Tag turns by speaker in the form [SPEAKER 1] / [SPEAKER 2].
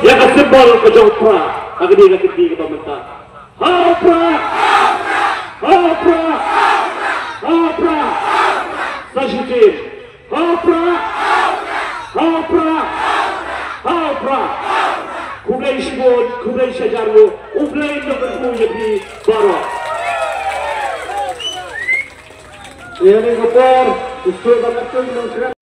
[SPEAKER 1] yang simbol ke Jopra agak dia ketiga pemerintah Hapra Hapra Hapra Sajitin Hapra Hapra Hapra Kublai Shibod Kublai Shajarwo Ublai Nomor 2 di Barok Ini kapor, gusto banget tuh